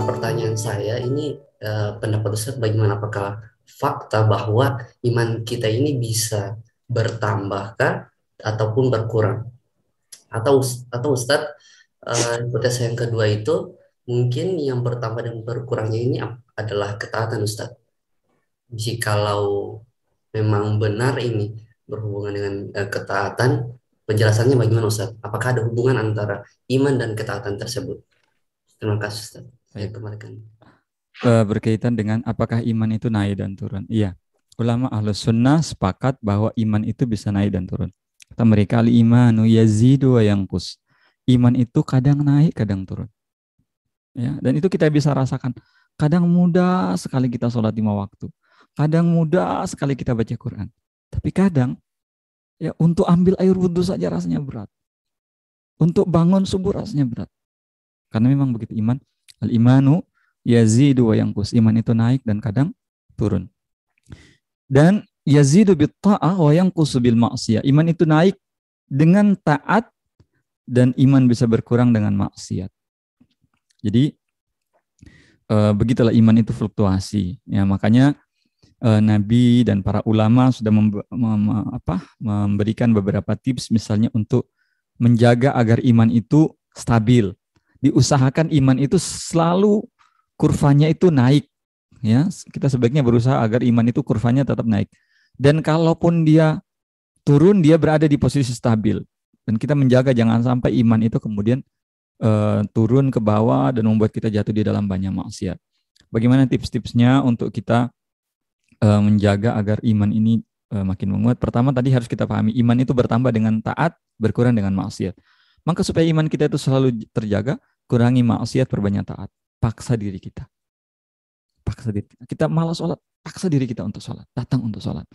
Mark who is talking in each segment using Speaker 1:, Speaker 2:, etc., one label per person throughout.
Speaker 1: Pertanyaan saya ini, pendapat Ustadz bagaimana, apakah fakta bahwa iman kita ini bisa bertambahkah ataupun berkurang? Atau Ustadz, hipotesa yang kedua itu mungkin yang bertambah dan berkurangnya ini adalah ketaatan Ustadz. Jikalau memang benar ini berhubungan dengan ketaatan, penjelasannya bagaimana Ustadz? Apakah ada hubungan antara iman dan ketaatan tersebut? Terima kasih Ustadz. Saya
Speaker 2: Baik.
Speaker 1: kembalikan.
Speaker 2: Berkaitan dengan apakah iman itu naik dan turun. Iya, ulama ahlus sunnah sepakat bahwa iman itu bisa naik dan turun. Kata mereka, al-imanu yazidu wa yanqus. Iman itu kadang naik, kadang turun. Ya, dan itu kita bisa rasakan. Kadang mudah sekali kita sholat 5 waktu. Kadang mudah sekali kita baca Quran. Tapi kadang, ya untuk ambil air wudhu saja rasanya berat. Untuk bangun subuh rasanya berat. Karena memang begitu iman. Al-imanu yazidu wa yanqus. Iman itu naik dan kadang turun. Dan yazidu bit ta'ah wa yanqusu bil ma'siyah. Iman itu naik dengan taat dan iman bisa berkurang dengan maksiat. Jadi begitulah iman itu fluktuasi. Ya, makanya Nabi dan para ulama sudah memberikan beberapa tips, misalnya untuk menjaga agar iman itu stabil. Diusahakan iman itu selalu kurvanya itu naik. Ya, kita sebaiknya berusaha agar iman itu kurvanya tetap naik. Dan kalaupun dia turun, dia berada di posisi stabil. Dan kita menjaga jangan sampai iman itu kemudian turun ke bawah dan membuat kita jatuh di dalam banyak maksiat. Bagaimana tips-tipsnya untuk kita menjaga agar iman ini makin menguat? Pertama tadi harus kita pahami, iman itu bertambah dengan taat, berkurang dengan maksiat. Maka supaya iman kita itu selalu terjaga, kurangi maksiat, perbanyak taat. Paksa diri kita. Paksa diri kita. Kita malas sholat, paksa diri kita untuk sholat. Datang untuk sholat.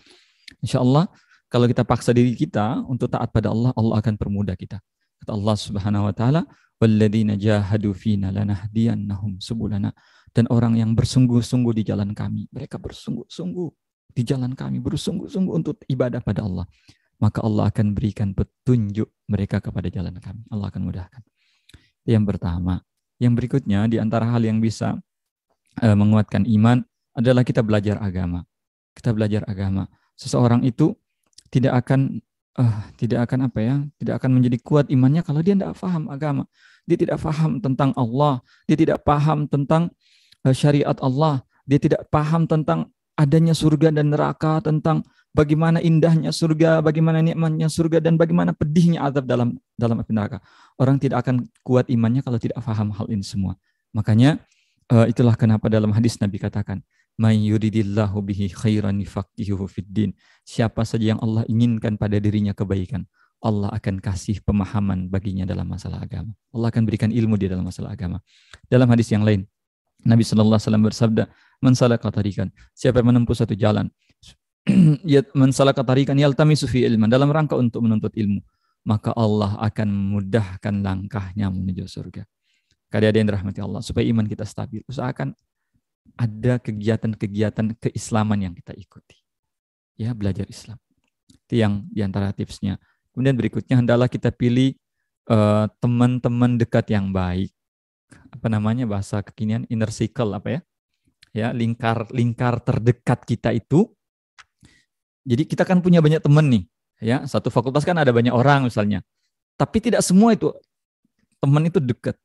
Speaker 2: Insya Allah, kalau kita paksa diri kita untuk taat pada Allah, Allah akan permudah kita. Kata Allah Subhanahu wa taala, "Walladzina jahadu fina lanahdiyannahum subulana." Dan orang yang bersungguh-sungguh di jalan kami, mereka bersungguh-sungguh di jalan kami, bersungguh-sungguh untuk ibadah pada Allah, maka Allah akan berikan petunjuk mereka kepada jalan kami. Allah akan mudahkan. Yang pertama. Yang berikutnya, di antara hal yang bisa menguatkan iman adalah kita belajar agama. Kita belajar agama. Seseorang itu tidak akan tidak akan menjadi kuat imannya kalau dia tidak paham agama. Dia tidak paham tentang Allah, dia tidak paham tentang syariat Allah, dia tidak paham tentang adanya surga dan neraka, tentang bagaimana indahnya surga, bagaimana nikmatnya surga, dan bagaimana pedihnya azab dalam api neraka. Orang tidak akan kuat imannya kalau tidak paham hal ini semua. Makanya itulah kenapa dalam hadis Nabi katakan, "May yuridillahu bihi khairan yufaqihuhu fiddin." Siapa saja yang Allah inginkan pada dirinya kebaikan, Allah akan kasih pemahaman baginya dalam masalah agama. Allah akan berikan ilmu dia dalam masalah agama. Dalam hadis yang lain, Nabi sallallahu alaihi wasallam bersabda, "Man salaka tariqan." Siapa yang menempuh satu jalan, man salaka tariqan yaltamisu fi ilman, dalam rangka untuk menuntut ilmu, maka Allah akan memudahkan langkahnya menuju surga. Kadang-kadang yang dirahmati Allah, supaya iman kita stabil, usahakan ada kegiatan-kegiatan keislaman yang kita ikuti. Ya, belajar Islam. Itu yang diantara tipsnya. Kemudian berikutnya, hendaklah kita pilih teman-teman dekat yang baik. Apa namanya bahasa kekinian, inner circle apa ya? Ya, lingkar terdekat kita itu. Jadi kita kan punya banyak teman nih, ya. Satu fakultas kan ada banyak orang misalnya. Tapi tidak semua itu teman itu dekat.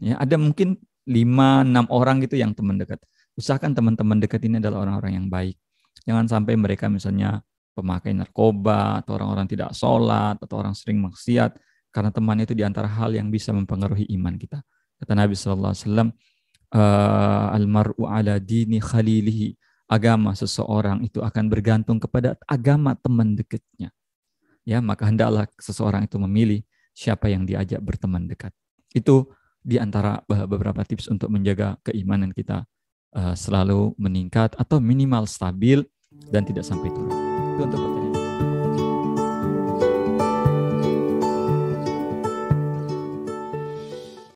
Speaker 2: Ya, ada mungkin 5-6 orang gitu yang teman dekat. Usahakan teman-teman dekat ini adalah orang-orang yang baik. Jangan sampai mereka misalnya pemakai narkoba, atau orang-orang tidak sholat, atau orang sering maksiat. Karena teman itu diantara hal yang bisa mempengaruhi iman kita. Kata Nabi SAW, "Almar'u ala dini khalilihi." Agama seseorang itu akan bergantung kepada agama teman dekatnya. Ya, maka hendaklah seseorang itu memilih siapa yang diajak berteman dekat. Itu di antara beberapa tips untuk menjaga keimanan kita selalu meningkat atau minimal stabil dan tidak sampai turun. Itu untuk